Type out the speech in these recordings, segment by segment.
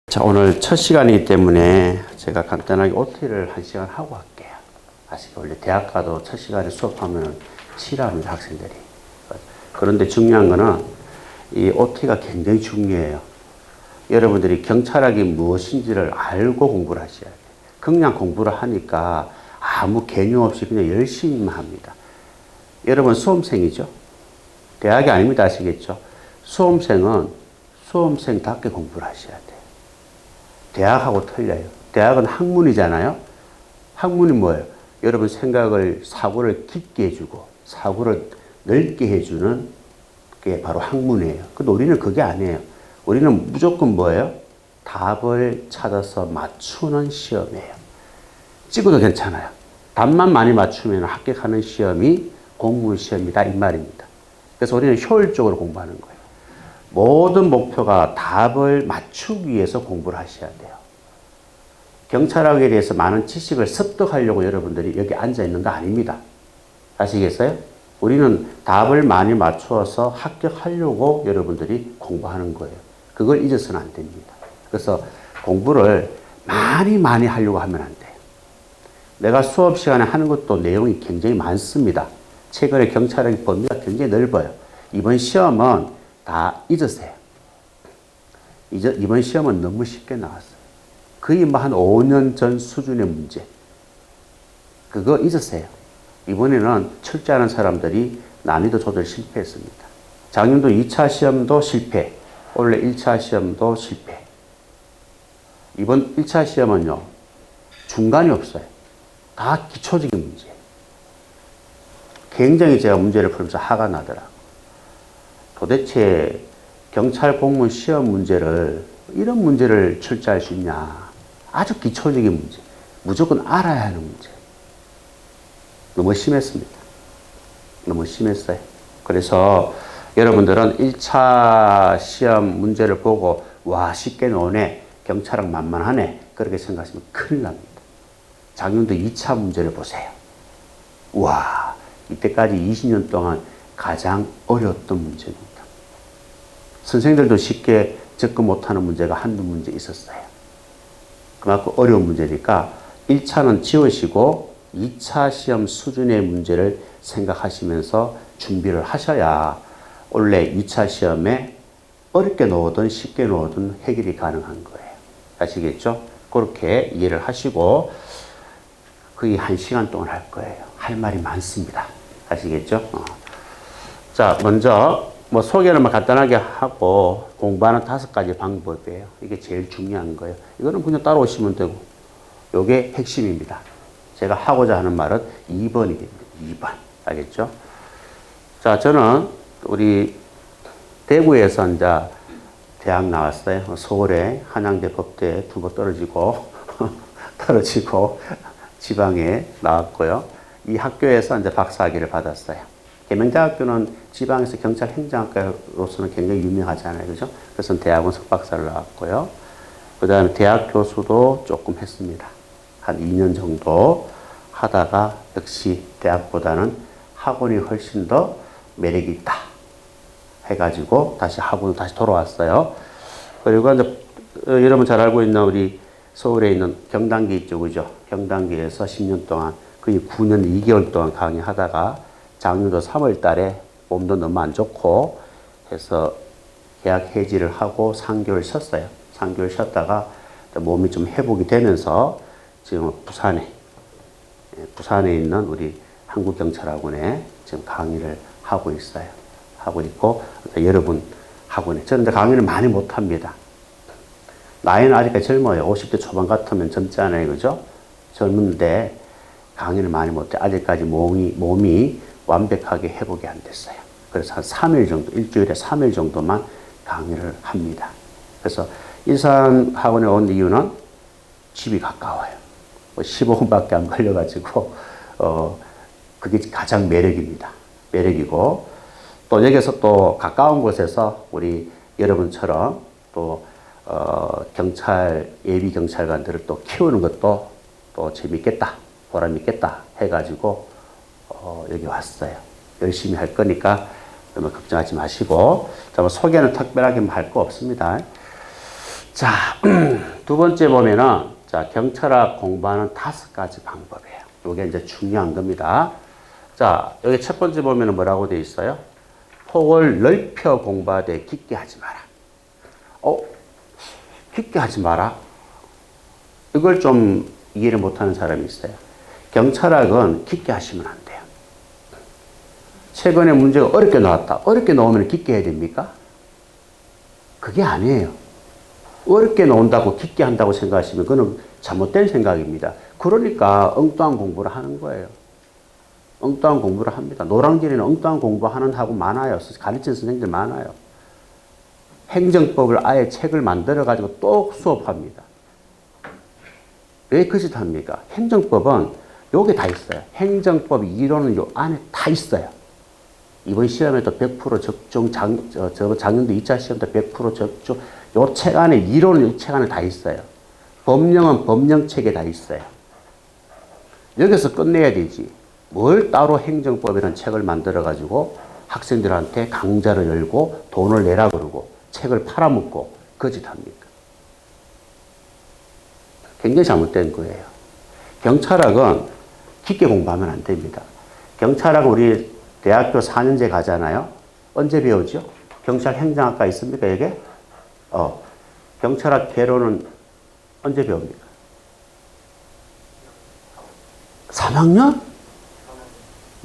자, 오늘 첫 시간이기 때문에 제가 간단하게 OT를 한 시간 하고 할게요. 아시죠? 원래 대학 가도 첫 시간에 수업하면 싫어합니다, 학생들이. 그런데 중요한 거는 이 OT가 굉장히 중요해요. 여러분들이 경찰학이 무엇인지를 알고 공부를 하셔야 돼요. 그냥 공부를 하니까 아무 개념 없이 그냥 열심히만 합니다. 여러분 수험생이죠? 대학이 아닙니다, 아시겠죠? 수험생은 수험생답게 공부를 하셔야 돼요. 대학하고 틀려요. 대학은 학문이잖아요. 학문이 뭐예요? 여러분 사고를 깊게 해주고 사고를 넓게 해주는 게 바로 학문이에요. 근데 우리는 그게 아니에요. 우리는 무조건 뭐예요? 답을 찾아서 맞추는 시험이에요. 찍어도 괜찮아요. 답만 많이 맞추면 합격하는 시험이 공무원 시험이다 이 말입니다. 그래서 우리는 효율적으로 공부하는 거예요. 모든 목표가 답을 맞추기 위해서 공부를 하셔야 돼요. 경찰학에 대해서 많은 지식을 습득하려고 여러분들이 여기 앉아 있는 거 아닙니다. 아시겠어요? 우리는 답을 많이 맞추어서 합격하려고 여러분들이 공부하는 거예요. 그걸 잊어서는 안 됩니다. 그래서 공부를 많이 하려고 하면 안 돼요. 내가 수업 시간에 하는 것도 내용이 굉장히 많습니다. 최근에 경찰학의 범위가 굉장히 넓어요. 이번 시험은 다 잊으세요. 이번 시험은 너무 쉽게 나왔어요. 거의 뭐 한 5년 전 수준의 문제. 그거 잊으세요. 이번에는 출제하는 사람들이 난이도 조절 실패했습니다. 작년도 2차 시험도 실패. 올해 1차 시험도 실패. 이번 1차 시험은요. 중간이 없어요. 다 기초적인 문제예요. 굉장히 제가 문제를 풀면서 화가 나더라고요. 도대체 경찰 공무원 시험 문제를 이런 문제를 출제할 수 있냐. 아주 기초적인 문제. 무조건 알아야 하는 문제. 너무 심했습니다. 너무 심했어요. 그래서 여러분들은 1차 시험 문제를 보고 와 쉽게 나오네. 경찰학 만만하네. 그렇게 생각하시면 큰일 납니다. 작년도 2차 문제를 보세요. 와 이때까지 20년 동안 가장 어려웠던 문제입니다. 선생님들도 쉽게 접근 못하는 문제가 한두 문제 있었어요. 그만큼 어려운 문제니까 1차는 지우시고 2차 시험 수준의 문제를 생각하시면서 준비를 하셔야 원래 2차 시험에 어렵게 나오든 쉽게 나오든 해결이 가능한 거예요. 아시겠죠? 그렇게 이해를 하시고 거의 1시간 동안 할 거예요. 할 말이 많습니다. 아시겠죠? 자, 먼저 뭐 소개를 간단하게 하고 공부하는 5가지 방법이에요. 이게 제일 중요한 거예요. 이거는 그냥 따라오시면 되고 이게 핵심입니다. 제가 하고자 하는 말은 2번이 됩니다. 2번. 알겠죠? 자, 저는 우리 대구에서 이제 대학 나왔어요. 서울에 한양대 법대 2번 떨어지고 지방에 나왔고요. 이 학교에서 이제 박사학위를 받았어요. 계명대학교는 지방에서 경찰 행정학과로서는 굉장히 유명하잖아요. 그죠? 그래서 대학원 석박사를 나왔고요. 그 다음에 대학 교수도 조금 했습니다. 한 2년 정도 하다가 역시 대학보다는 학원이 훨씬 더 매력이 있다. 해가지고 다시 학원으로 다시 돌아왔어요. 그리고 이제 여러분 잘 알고 있는 우리 서울에 있는 경단기 있죠. 그죠? 경단기에서 10년 동안 거의 9년 2개월 동안 강의하다가 작년도 3월 달에 몸도 너무 안 좋고 해서 계약 해지를 하고 3개월 쉬었어요. 3개월 쉬었다가 몸이 좀 회복이 되면서 지금 부산에 있는 우리 한국경찰학원에 지금 강의를 하고 있어요. 하고 있고 여러분 학원에 저는 강의를 많이 못합니다. 나이는 아직까지 젊어요. 50대 초반 같으면 젊잖아요. 그죠? 젊은데 강의를 많이 못해. 아직까지 몸이 완벽하게 회복이 안 됐어요. 그래서 한 3일 정도, 일주일에 3일 정도만 강의를 합니다. 그래서 일산학원에 온 이유는 집이 가까워요. 15분밖에 안 걸려가지고, 그게 가장 매력입니다. 매력이고, 또 여기서 또 가까운 곳에서 우리 여러분처럼 또, 예비 경찰관들을 또 키우는 것도 또 재밌겠다, 보람 있겠다 해가지고, 여기 왔어요. 열심히 할 거니까 너무 걱정하지 마시고. 소개는 특별하게 할 거 없습니다. 자, 두 번째 보면은, 자, 경찰학 공부하는 5가지 방법이에요. 이게 이제 중요한 겁니다. 자, 여기 첫 번째 보면은 뭐라고 되어 있어요? 폭을 넓혀 공부하되 깊게 하지 마라. 깊게 하지 마라? 이걸 좀 이해를 못하는 사람이 있어요. 경찰학은 깊게 하시면 안 돼요. 최근에 문제가 어렵게 나왔다. 어렵게 나오면 깊게 해야 됩니까? 그게 아니에요. 어렵게 나온다고 깊게 한다고 생각하시면 그건 잘못된 생각입니다. 그러니까 엉뚱한 공부를 하는 거예요. 엉뚱한 공부를 합니다. 노량진에는 엉뚱한 공부하는 학교 많아요. 가르치는 선생님들 많아요. 행정법을 아예 책을 만들어가지고 또 수업합니다. 왜 그 짓 합니까? 행정법은 요게 다 있어요. 행정법 이론은 요 안에 다 있어요. 이번 시험에도 100% 적중, 작년도 2차 시험도 100% 적중, 요 책 안에, 이론은 이 책 안에 다 있어요. 법령은 법령책에 다 있어요. 여기서 끝내야 되지. 뭘 따로 행정법이라는 책을 만들어가지고 학생들한테 강좌를 열고 돈을 내라 그러고 책을 팔아먹고 거짓 합니까? 굉장히 잘못된 거예요. 경찰학은 깊게 공부하면 안 됩니다. 경찰학은 우리 대학교 4년제 가잖아요. 언제 배우죠? 경찰 행정학과 있습니까, 여기? 경찰학 개론은 언제 배웁니까? 3학년?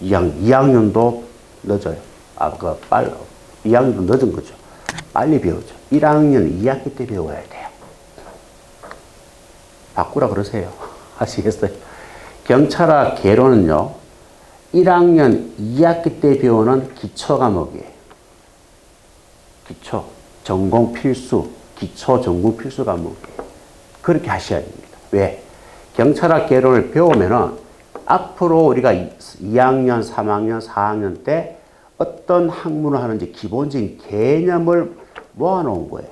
2학년도 늦어요. 2학년도 늦은 거죠. 빨리 배우죠. 1학년 2학기 때 배워야 돼요. 바꾸라 그러세요. 아시겠어요? 경찰학 개론은요, 1학년 2학기 때 배우는 기초 과목이에요. 기초, 전공 필수, 기초 전공 필수 과목이에요. 그렇게 하셔야 됩니다. 왜? 경찰학 개론을 배우면은 앞으로 우리가 2학년, 3학년, 4학년 때 어떤 학문을 하는지 기본적인 개념을 모아놓은 거예요.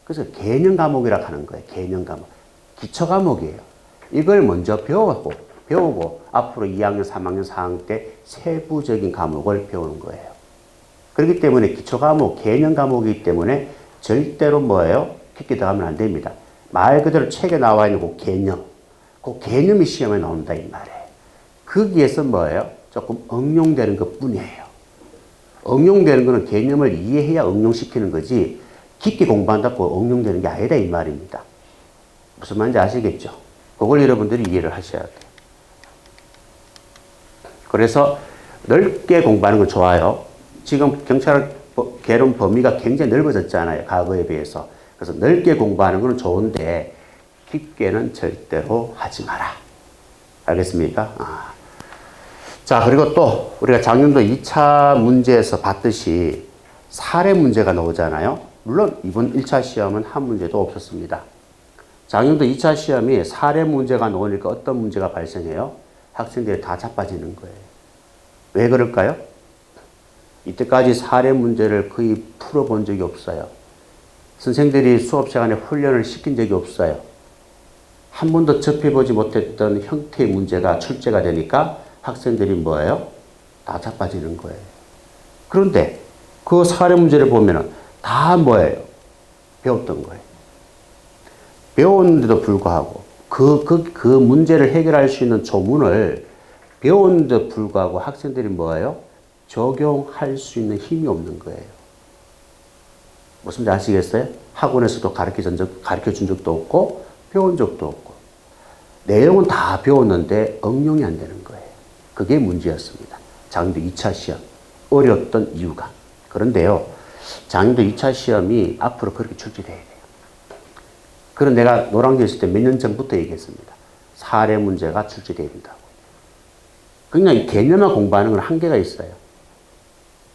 그래서 개념 과목이라고 하는 거예요. 개념 과목. 기초 과목이에요. 이걸 먼저 배우고 앞으로 2학년, 3학년, 4학년 때 세부적인 과목을 배우는 거예요. 그렇기 때문에 기초 과목, 개념 과목이기 때문에 절대로 뭐예요? 깊게 들어가면 안 됩니다. 말 그대로 책에 나와 있는 그 개념, 그 개념이 시험에 나온다 이 말이에요. 거기에서 뭐예요? 조금 응용되는 것 뿐이에요. 응용되는 거는 개념을 이해해야 응용시키는 거지 깊게 공부한다고 응용되는 게 아니다 이 말입니다. 무슨 말인지 아시겠죠? 그걸 여러분들이 이해를 하셔야 돼요. 그래서 넓게 공부하는 건 좋아요. 지금 경찰 개론 범위가 굉장히 넓어졌잖아요. 과거에 비해서. 그래서 넓게 공부하는 건 좋은데 깊게는 절대로 하지 마라. 알겠습니까? 자, 그리고 또 우리가 작년도 2차 문제에서 봤듯이 사례 문제가 나오잖아요. 물론 이번 1차 시험은 한 문제도 없었습니다. 작년도 2차 시험이 사례 문제가 나오니까 어떤 문제가 발생해요? 학생들이 다 자빠지는 거예요. 왜 그럴까요? 이때까지 사례 문제를 거의 풀어본 적이 없어요. 선생들이 수업 시간에 훈련을 시킨 적이 없어요. 한 번도 접해보지 못했던 형태의 문제가 출제가 되니까 학생들이 뭐예요? 다 자빠지는 거예요. 그런데 그 사례 문제를 보면은 다 뭐예요? 배웠던 거예요. 배웠는데도 불구하고 그 문제를 해결할 수 있는 조문을 배웠는데도 불구하고 학생들이 뭐예요? 적용할 수 있는 힘이 없는 거예요. 무슨 말인지 아시겠어요? 학원에서도 가르쳐 준 적도 없고 배운 적도 없고 내용은 다 배웠는데 응용이 안 되는 거예요. 그게 문제였습니다. 작년도 2차 시험 어려웠던 이유가. 그런데요, 작년도 2차 시험이 앞으로 그렇게 출제돼야 돼요. 그런 내가 노량진에 있을 때 몇 년 전부터 얘기했습니다. 사례 문제가 출제돼야 된다고. 그냥 이 개념만 공부하는 건 한계가 있어요.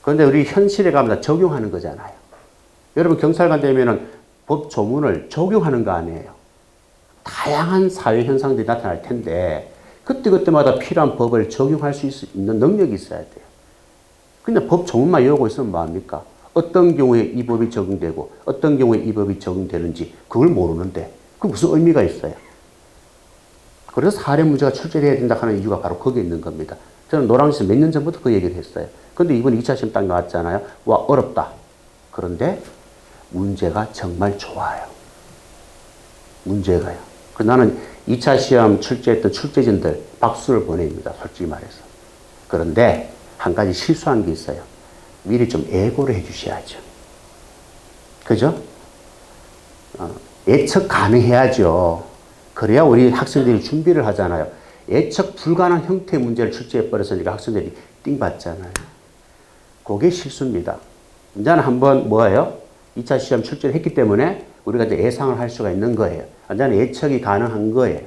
그런데 우리 현실에 가면 다 적용하는 거잖아요. 여러분 경찰관 되면은 법 조문을 적용하는 거 아니에요. 다양한 사회 현상들이 나타날 텐데 그때그때마다 필요한 법을 적용할 수 있는 능력이 있어야 돼요. 그냥 법 조문만 외우고 있으면 뭐합니까? 어떤 경우에 이 법이 적용되고 어떤 경우에 이 법이 적용되는지 그걸 모르는데 그게 무슨 의미가 있어요? 그래서 사례 문제가 출제돼야 된다 하는 이유가 바로 거기에 있는 겁니다. 저는 노량진에서 몇 년 전부터 그 얘기를 했어요. 근데 이번 2차 시험 딱 나왔잖아요. 와, 어렵다. 그런데 문제가 정말 좋아요. 문제가요. 그 나는 2차 시험 출제했던 출제진들 박수를 보냅니다. 솔직히 말해서. 그런데 한 가지 실수한 게 있어요. 미리 좀 예고를 해 주셔야죠. 그죠? 예측 가능해야죠. 그래야 우리 학생들이 준비를 하잖아요. 예측 불가능한 형태의 문제를 출제해 버렸으니까 학생들이 띵 받잖아요. 그게 실수입니다. 이제는 한번 뭐예요? 2차 시험 출제를 했기 때문에 우리가 이제 예상을 할 수가 있는 거예요. 이제는 예측이 가능한 거예요.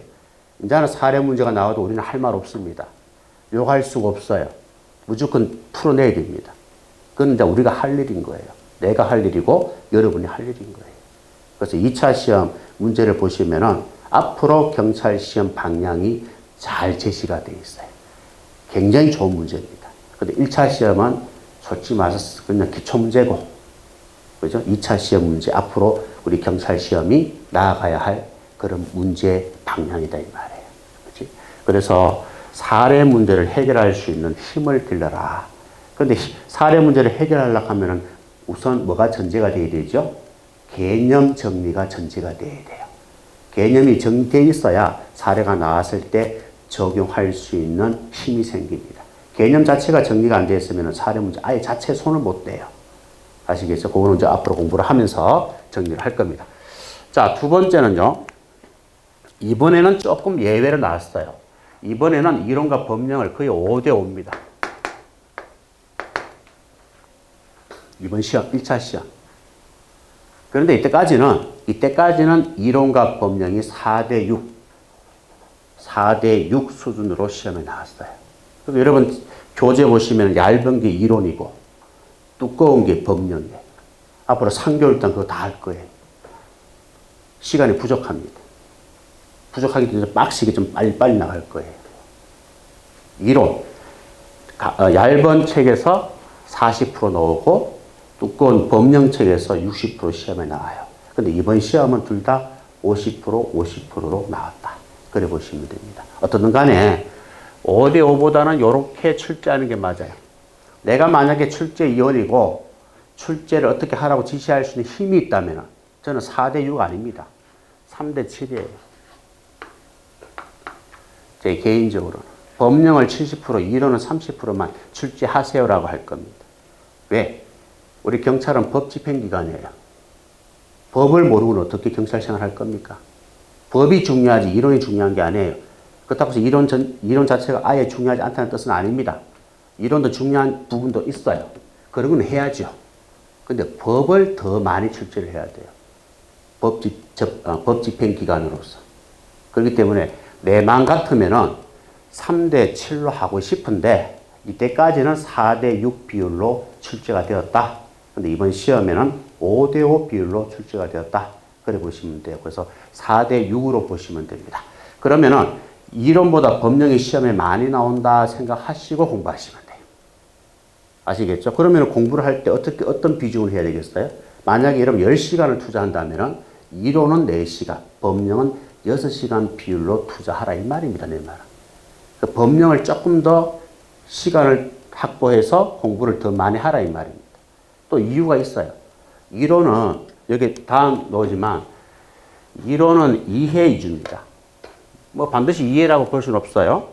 이제는 사례 문제가 나와도 우리는 할 말 없습니다. 욕할 수가 없어요. 무조건 풀어내야 됩니다. 그건 이제 우리가 할 일인 거예요. 내가 할 일이고 여러분이 할 일인 거예요. 그래서 2차 시험 문제를 보시면은 앞으로 경찰 시험 방향이 잘 제시가 되어 있어요. 굉장히 좋은 문제입니다. 근데 1차 시험은 솔직히 말해서 그냥 기초 문제고, 그죠? 2차 시험 문제, 앞으로 우리 경찰 시험이 나아가야 할 그런 문제 방향이다, 이 말이에요. 그치? 그래서 사례 문제를 해결할 수 있는 힘을 길러라. 그런데 사례 문제를 해결하려고 하면은 우선 뭐가 전제가 돼야 되죠? 개념 정리가 전제가 돼야 돼요. 개념이 정리되어 있어야 사례가 나왔을 때 적용할 수 있는 힘이 생깁니다. 개념 자체가 정리가 안 되어 있으면 사례 문제 아예 자체에 손을 못 대요. 아시겠죠? 그거는 이제 앞으로 공부를 하면서 정리를 할 겁니다. 자, 두 번째는요. 이번에는 조금 예외로 나왔어요. 이번에는 이론과 법령을 거의 5대 5입니다. 이번 시험, 1차 시험. 그런데 이때까지는 이론과 법령이 4대 6 수준으로 시험에 나왔어요. 그래서 여러분 교재 보시면 얇은 게 이론이고 두꺼운 게 법령이에요. 앞으로 3개월 동안 그거 다 할 거예요. 시간이 부족합니다. 부족하기 때문에 빡시게 좀 빨리 나갈 거예요. 이론, 얇은 책에서 40% 나오고 두꺼운 법령 책에서 60% 시험에 나와요. 근데 이번 시험은 둘 다 50%로 나왔다. 그래 보시면 됩니다. 어떻든 간에 5대 5보다는 이렇게 출제하는 게 맞아요. 내가 만약에 출제위원이고 출제를 어떻게 하라고 지시할 수 있는 힘이 있다면 저는 4대 6 아닙니다. 3대 7이에요. 제 개인적으로는. 법령을 70%, 이론은 30%만 출제하세요라고 할 겁니다. 왜? 우리 경찰은 법 집행기관이에요. 법을 모르고는 어떻게 경찰 생활할 겁니까? 법이 중요하지 이론이 중요한 게 아니에요. 그렇다고 해서 이론 자체가 아예 중요하지 않다는 뜻은 아닙니다. 이론도 중요한 부분도 있어요. 그런 건 해야죠. 근데 법을 더 많이 출제를 해야 돼요. 법 집행기관으로서. 그렇기 때문에 내 마음 같으면은 3대 7로 하고 싶은데 이때까지는 4대 6 비율로 출제가 되었다. 근데 이번 시험에는 5대 5 비율로 출제가 되었다. 그래 보시면 돼요. 그래서 4대 6으로 보시면 됩니다. 그러면은 이론보다 법령이 시험에 많이 나온다 생각하시고 공부하시면 돼요. 아시겠죠? 그러면 공부를 할 때 어떤 비중을 해야 되겠어요? 만약에 여러분 10시간을 투자한다면 이론은 4시간, 법령은 6시간 비율로 투자하라 이 말입니다. 내 말은. 그 법령을 조금 더 시간을 확보해서 공부를 더 많이 하라 이 말입니다. 또 이유가 있어요. 이론은 여기 다음 나오지만 이론은 이해 위주입니다. 뭐 반드시 이해라고 볼 수는 없어요.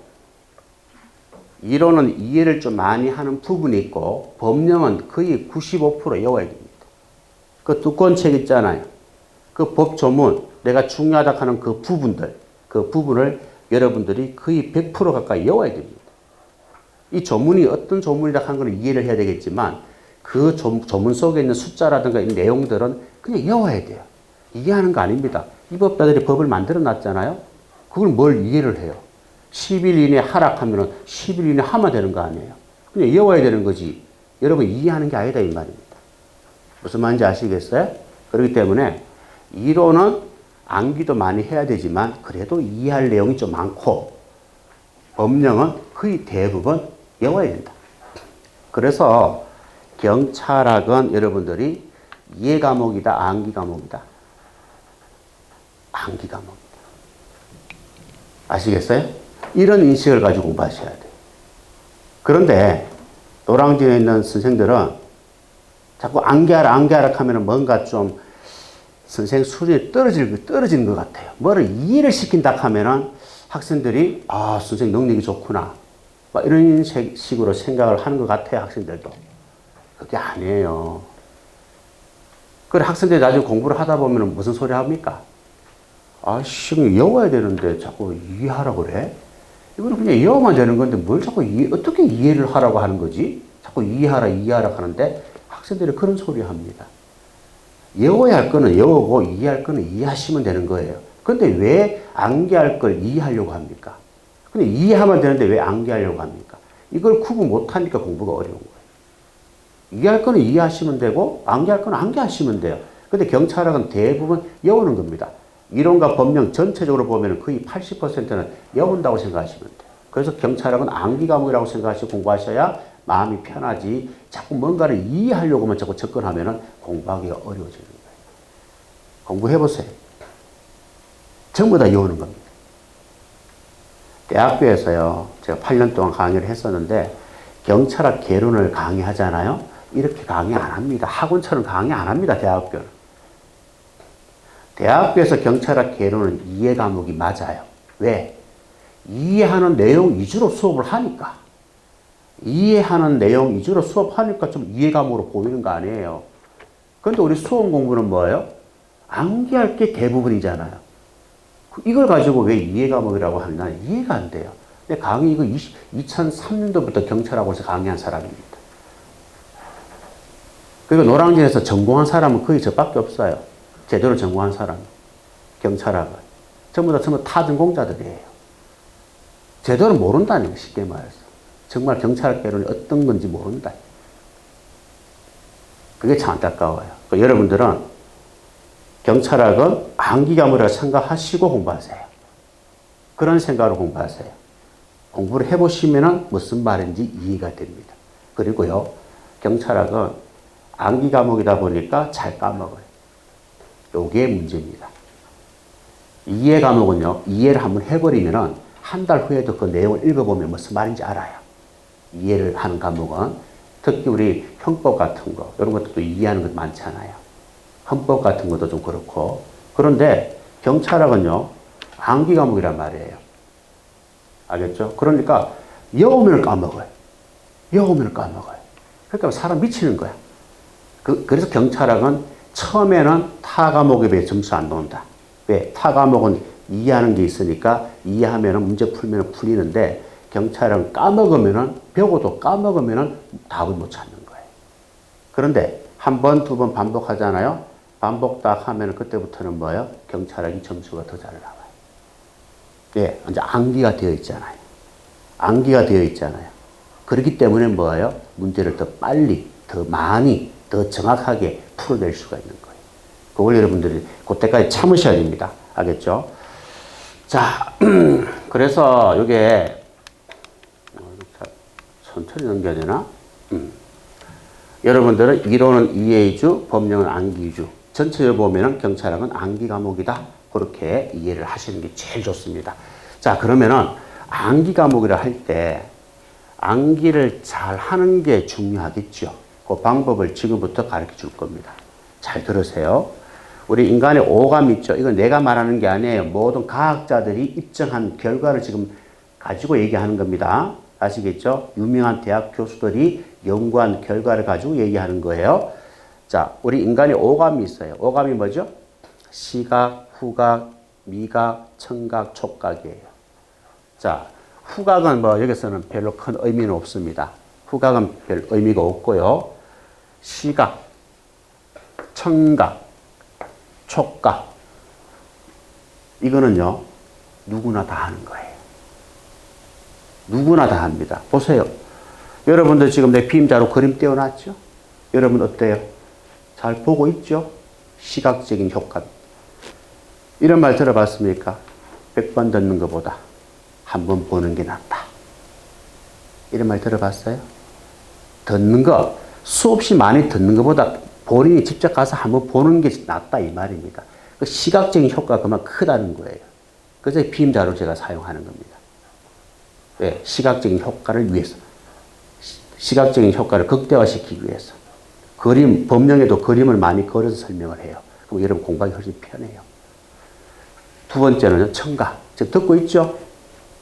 이론은 이해를 좀 많이 하는 부분이 있고 법령은 거의 95% 외워야 됩니다. 그 두꺼운 책 있잖아요. 그 법 조문 내가 중요하다 하는 그 부분을 여러분들이 거의 100% 가까이 외워야 됩니다. 이 조문이 어떤 조문이다 하는 걸 이해를 해야 되겠지만 그 조문 속에 있는 숫자라든가 이 내용들은 그냥 외워야 돼요. 이해하는 거 아닙니다. 이 법자들이 법을 만들어 놨잖아요. 그걸 뭘 이해를 해요. 10일 이내 하락하면 10일 이내 하면 되는 거 아니에요. 그냥 외워야 되는 거지. 여러분 이해하는 게 아니다 이 말입니다. 무슨 말인지 아시겠어요? 그렇기 때문에 이론은 암기도 많이 해야 되지만 그래도 이해할 내용이 좀 많고 법령은 거의 대부분 외워야 된다. 그래서 경찰학은 여러분들이 이해 과목이다, 암기 과목이다. 암기 과목이다. 아시겠어요? 이런 인식을 가지고 공부하셔야 돼요. 그런데 노량진에 있는 선생들은 자꾸 암기하라 하면 뭔가 좀 선생 수준이 떨어지는 것 같아요. 뭐를 이해를 시킨다 하면은 학생들이, 아, 선생 능력이 좋구나. 막 이런 식으로 생각을 하는 것 같아요, 학생들도. 그게 아니에요. 그래, 학생들이 나중에 공부를 하다 보면 무슨 소리 합니까? 아, 씨, 외워야 되는데 자꾸 이해하라고 그래? 이거는 그냥 외워만 되는 건데 뭘 자꾸 어떻게 이해를 하라고 하는 거지? 자꾸 이해하라 하는데 학생들이 그런 소리 합니다. 외워야 할 거는 외우고 이해할 거는 이해하시면 되는 거예요. 근데 왜 암기할 걸 이해하려고 합니까? 근데 이해하면 되는데 왜 암기하려고 합니까? 이걸 구분 못하니까 공부가 어려운 거예요. 이해할 거는 이해하시면 되고 암기할 거는 암기하시면 돼요. 근데 경찰학은 대부분 외우는 겁니다. 이론과 법령 전체적으로 보면 거의 80%는 외운다고 생각하시면 돼요. 그래서 경찰학은 암기 과목이라고 생각하시고 공부하셔야 마음이 편하지 자꾸 뭔가를 이해하려고만 자꾸 접근하면 공부하기가 어려워지는 거예요. 공부해보세요. 전부 다 외우는 겁니다. 대학교에서요, 제가 8년 동안 강의를 했었는데 경찰학 개론을 강의하잖아요. 이렇게 강의 안 합니다. 학원처럼 강의 안 합니다. 대학교는. 대학교에서 경찰학 개론은 이해 과목이 맞아요. 왜? 이해하는 내용 위주로 수업을 하니까. 이해하는 내용 위주로 수업하니까 좀 이해 과목으로 보이는 거 아니에요. 그런데 우리 수험 공부는 뭐예요? 암기할 게 대부분이잖아요. 이걸 가지고 왜 이해 과목이라고 하나 이해가 안 돼요. 근데 강의 이거 2003년도부터 경찰학원에서 강의한 사람입니다. 그리고 노량진에서 전공한 사람은 거의 저밖에 없어요. 제대로 전공한 사람. 경찰학은. 전부 다 타전공자들이에요. 제대로 모른다는 거 쉽게 말해서. 정말 경찰학 개론이 어떤 건지 모른다. 그게 참 안타까워요. 그러니까 여러분들은 경찰학은 암기 과목이라고 생각하시고 공부하세요. 그런 생각으로 공부하세요. 공부를 해보시면 무슨 말인지 이해가 됩니다. 그리고요, 경찰학은 암기 과목이다 보니까 잘 까먹어요. 요게 문제입니다. 이해 과목은요, 이해를 한번 해버리면은 한 달 후에도 그 내용을 읽어보면 무슨 말인지 알아요. 이해를 하는 과목은 특히 우리 형법 같은 거, 이런 것도 이해하는 것 많잖아요. 헌법 같은 것도 좀 그렇고. 그런데 경찰학은요, 암기 과목이란 말이에요. 알겠죠? 그러니까 외우면 까먹어요. 외우면 까먹어요. 그러니까 사람 미치는 거야. 그래서 경찰학은 처음에는 타 과목에 비해 점수 안 나온다. 왜? 타 과목은 이해하는 게 있으니까 이해하면 문제 풀면 풀리는데 경찰은 까먹으면은, 배우고도 까먹으면은 답을 못 찾는 거예요. 그런데 한 번, 두 번 반복하잖아요. 반복 딱 하면은 그때부터는 뭐예요? 경찰학이 점수가 더 잘 나와요. 예, 이제 암기가 되어 있잖아요. 암기가 되어 있잖아요. 그렇기 때문에 뭐예요? 문제를 더 빨리, 더 많이, 더 정확하게 풀어낼 수가 있는 거예요. 그걸 여러분들이 그때까지 참으셔야 됩니다. 알겠죠? 자, 그래서 이게 천천히 넘겨야 되나? 여러분들은 이론은 이해 위주, 법령은 암기 위주. 전체를 보면은 경찰학은 암기 과목이다. 그렇게 이해를 하시는 게 제일 좋습니다. 자, 그러면은 암기 과목이라 할 때 암기를 잘 하는 게 중요하겠죠. 그 방법을 지금부터 가르쳐 줄 겁니다. 잘 들으세요. 우리 인간의 오감 있죠. 이건 내가 말하는 게 아니에요. 모든 과학자들이 입증한 결과를 지금 가지고 얘기하는 겁니다. 아시겠죠? 유명한 대학 교수들이 연구한 결과를 가지고 얘기하는 거예요. 자, 우리 인간의 오감이 있어요. 오감이 뭐죠? 시각, 후각, 미각, 청각, 촉각이에요. 자, 후각은 뭐 여기서는 별로 큰 의미는 없습니다. 후각은 별 의미가 없고요. 시각, 청각, 촉각, 이거는요, 누구나 다 하는 거예요. 누구나 다 합니다. 보세요. 여러분들 지금 내 비임자로 그림 떼어놨죠? 여러분 어때요? 잘 보고 있죠? 시각적인 효과. 이런 말 들어봤습니까? 100번 듣는 것보다 한 번 보는 게 낫다. 이런 말 들어봤어요? 듣는 거, 수없이 많이 듣는 것보다 본인이 직접 가서 한번 보는 게 낫다 이 말입니다. 그 시각적인 효과가 그만 크다는 거예요. 그래서 비임자로 제가 사용하는 겁니다. 왜? 시각적인 효과를 위해서. 시각적인 효과를 극대화시키기 위해서. 그림, 법령에도 그림을 많이 그려서 설명을 해요. 그럼 여러분 공부하기 훨씬 편해요. 두 번째는 청각. 지금 듣고 있죠?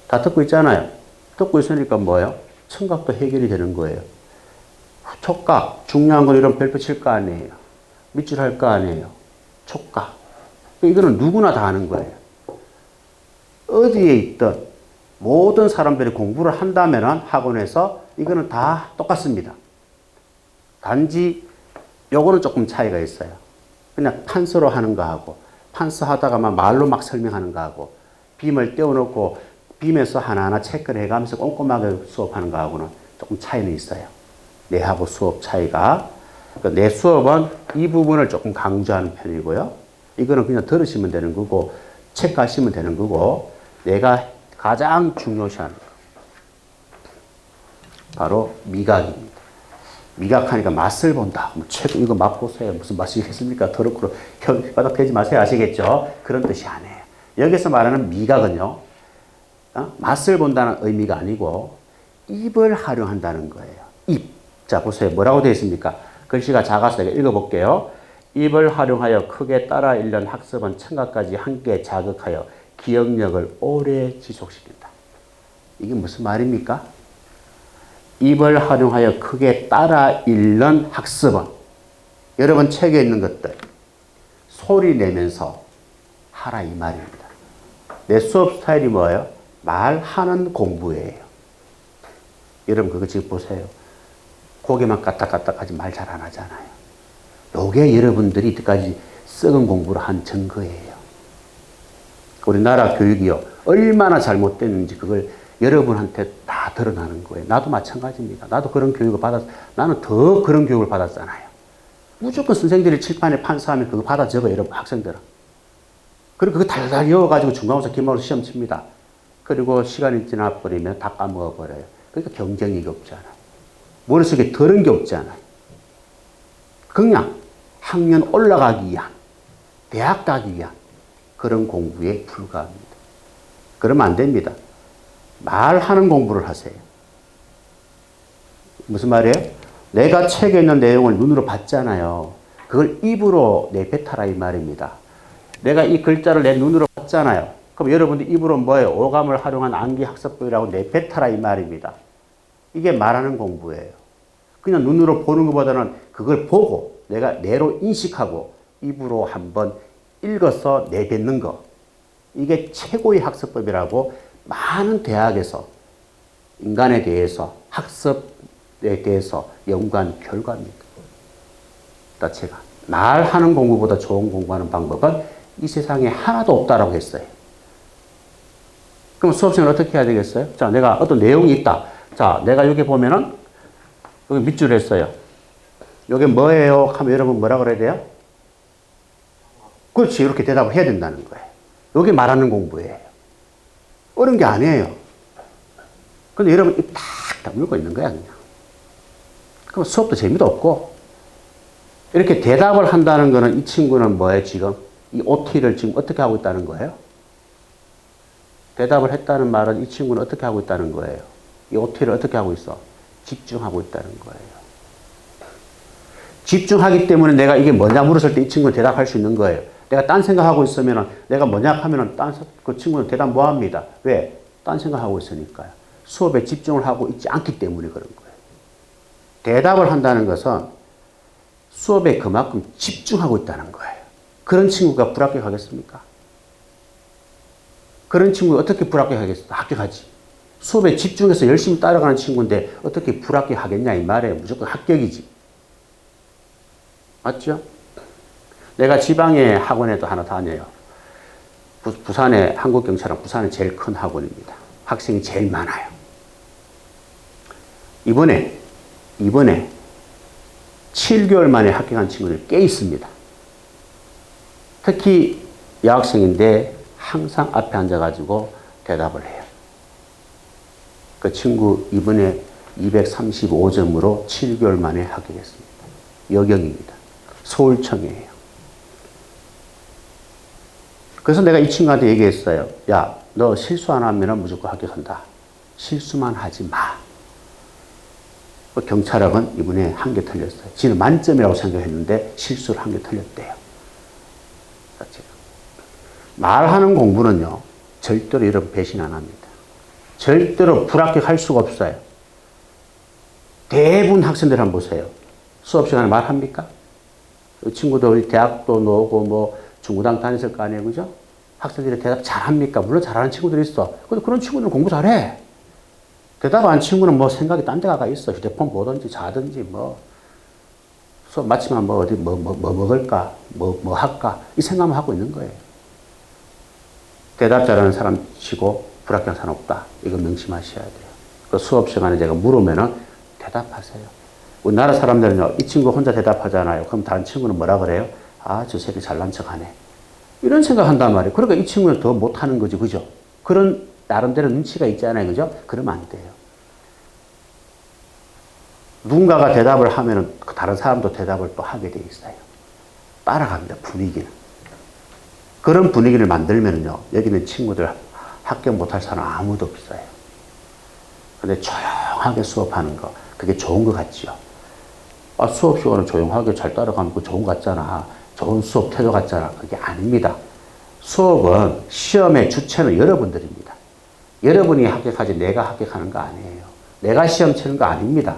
다 듣고 있잖아요. 듣고 있으니까 뭐예요? 청각도 해결이 되는 거예요. 촉각. 중요한 건 이런 별표 칠 거 아니에요. 밑줄 할 거 아니에요. 촉각. 이거는 누구나 다 하는 거예요. 어디에 있든 모든 사람들이 공부를 한다면 학원에서 이거는 다 똑같습니다. 단지 요거는 조금 차이가 있어요. 그냥 판서로 하는 거하고 판서 하다가 막 말로 막 설명하는 거하고 빔을 떼어놓고 빔에서 하나하나 체크를 해가면서 꼼꼼하게 수업하는 거하고는 조금 차이는 있어요. 내하고 수업 차이가. 그러니까 내 수업은 이 부분을 조금 강조하는 편이고요. 이거는 그냥 들으시면 되는 거고 체크하시면 되는 거고 내가 가장 중요시하는 거 바로 미각입니다. 미각하니까 맛을 본다. 뭐 최고 이거 맛보세요. 무슨 맛이겠습니까? 더럽고 혀바닥 대지 마세요. 아시겠죠? 그런 뜻이 아니에요. 여기서 말하는 미각은요. 맛을 본다는 의미가 아니고 입을 활용한다는 거예요. 입. 자 보세요. 뭐라고 되어 있습니까? 글씨가 작아서 제가 읽어볼게요. 입을 활용하여 크게 따라 읽는 학습은 청각까지 함께 자극하여 기억력을 오래 지속시킨다. 이게 무슨 말입니까? 입을 활용하여 크게 따라 읽는 학습은 여러분 책에 있는 것들 소리 내면서 하라 이 말입니다. 내 수업 스타일이 뭐예요? 말하는 공부예요. 여러분 그거 지금 보세요. 고개만 까딱까딱하지 말 잘 안 하잖아요. 요게 여러분들이 이때까지 썩은 공부를 한 증거예요. 우리나라 교육이요. 얼마나 잘못됐는지 그걸 여러분한테 다 드러나는 거예요. 나도 마찬가지입니다. 나도 그런 교육을 나는 더 그런 교육을 받았잖아요. 무조건 선생님들이 칠판에 판사하면 그거 받아 적어요, 여러분, 학생들은. 그리고 그거 달달 외워가지고 중간고사, 기말고사 시험 칩니다. 그리고 시간이 지나버리면 다 까먹어버려요. 그러니까 경쟁력이 없잖아요. 머릿속에 들은 게 없잖아요. 그냥 학년 올라가기 위한, 대학 가기 위한 그런 공부에 불과합니다. 그러면 안 됩니다. 말하는 공부를 하세요. 무슨 말이에요? 내가 책에 있는 내용을 눈으로 봤잖아요. 그걸 입으로 내뱉어라 이 말입니다. 내가 이 글자를 내 눈으로 봤잖아요. 그럼 여러분들 입으로 뭐예요? 오감을 활용한 암기학습법이라고 내뱉어라 이 말입니다. 이게 말하는 공부예요. 그냥 눈으로 보는 것보다는 그걸 보고 내가 뇌로 인식하고 입으로 한번 읽어서 내뱉는 거. 이게 최고의 학습법이라고 많은 대학에서 인간에 대해서 학습에 대해서 연구한 결과입니다. 제가 말하는 공부보다 좋은 공부하는 방법은 이 세상에 하나도 없다라고 했어요. 그럼 수업 시간에 어떻게 해야 되겠어요? 자, 내가 어떤 내용이 있다. 자, 내가 여기 보면은 여기 밑줄 했어요. 이게 뭐예요? 하면 여러분 뭐라 그래야 돼요? 그렇지. 이렇게 대답을 해야 된다는 거예요. 이게 말하는 공부예요. 어려운 게 아니에요. 근데 여러분 입 탁 다물고 있는 거야, 그냥. 그럼 수업도 재미도 없고. 이렇게 대답을 한다는 거는 이 친구는 뭐예요, 지금? 이 OT를 지금 어떻게 하고 있다는 거예요? 대답을 했다는 말은 이 친구는 어떻게 하고 있다는 거예요? 이 OT를 어떻게 하고 있어? 집중하고 있다는 거예요. 집중하기 때문에 내가 이게 뭐냐 물었을 때 이 친구는 대답할 수 있는 거예요. 내가 딴 생각하고 있으면 내가 뭐냐 하면은 그 친구는 대답 뭐 합니다. 왜? 딴 생각하고 있으니까요. 수업에 집중을 하고 있지 않기 때문에 그런 거예요. 대답을 한다는 것은 수업에 그만큼 집중하고 있다는 거예요. 그런 친구가 불합격하겠습니까? 그런 친구가 어떻게 불합격하겠어? 합격하지. 수업에 집중해서 열심히 따라가는 친구인데 어떻게 불합격하겠냐 이 말이에요. 무조건 합격이지. 맞죠? 내가 지방의 학원에도 하나 다녀요. 부산의 한국경찰은 부산에 제일 큰 학원입니다. 학생이 제일 많아요. 이번에 7개월 만에 합격한 친구들이 꽤 있습니다. 특히 여학생인데 항상 앞에 앉아가지고 대답을 해요. 그 친구 이번에 235점으로 7개월 만에 합격했습니다. 여경입니다. 서울청이에요. 그래서 내가 이 친구한테 얘기했어요. 야, 너 실수 안 하면 무조건 합격한다. 실수만 하지 마. 경찰학은 이번에 한 개 틀렸어요. 지는 만점이라고 생각했는데 실수를 한 개 틀렸대요. 말하는 공부는요, 절대로 이런 배신 안 합니다. 절대로 불합격할 수가 없어요. 대부분 학생들 한번 보세요. 수업 시간에 말합니까? 친구들 대학도 나오고 뭐 중고등 다녔을 거 아니에요, 그죠? 학생들이 대답 잘합니까? 물론 잘하는 친구들이 있어. 근데 그런 친구들은 공부 잘해. 대답 안 친구는 뭐 생각이 딴 데 가가 있어. 휴대폰 보든지 자든지 뭐. 수업 마치면 뭐 어디 뭐 먹을까? 뭐 할까? 이 생각만 하고 있는 거예요. 대답 잘하는 사람 치고 불합격한 사람 없다. 이거 명심하셔야 돼요. 그 수업 시간에 제가 물으면은 대답하세요. 우리나라 사람들은요, 이 친구 혼자 대답하잖아요. 그럼 다른 친구는 뭐라 그래요? 아, 저 새끼 잘난 척 하네. 이런 생각 한단 말이에요. 그러니까 이 친구는 더 못하는 거지, 그죠? 그런 나름대로 눈치가 있잖아요, 그죠? 그러면 안 돼요. 누군가가 대답을 하면은 다른 사람도 대답을 또 하게 돼 있어요. 따라갑니다, 분위기는. 그런 분위기를 만들면은요, 여기는 친구들 합격 못할 사람 아무도 없어요. 근데 조용하게 수업하는 거, 그게 좋은 것 같지요. 아, 수업 시간에 조용하게 잘 따라가면 그 좋은 것 같잖아. 좋은 수업 태도 같잖아. 그게 아닙니다. 수업은 시험의 주체는 여러분들입니다. 여러분이 합격하지 내가 합격하는 거 아니에요. 내가 시험 치는 거 아닙니다.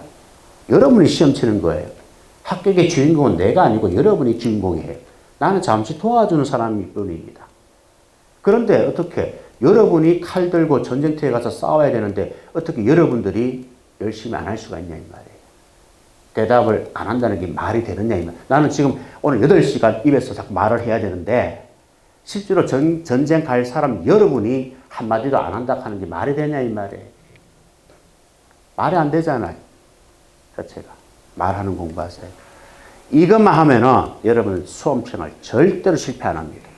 여러분이 시험 치는 거예요. 합격의 주인공은 내가 아니고 여러분이 주인공이에요. 나는 잠시 도와주는 사람일 뿐입니다. 그런데 어떻게 여러분이 칼 들고 전쟁터에 가서 싸워야 되는데 어떻게 여러분들이 열심히 안 할 수가 있냐 이 말이에요. 대답을 안 한다는 게 말이 되느냐 이 말. 나는 지금 오늘 8시간 입에서 자꾸 말을 해야 되는데 실제로 전쟁 갈 사람 여러분이 한마디도 안 한다 하는 게 말이 되냐 이 말이에요. 말이 안 되잖아요. 자체가. 말하는 공부하세요. 이것만 하면은 여러분 수험생활 절대로 실패 안 합니다.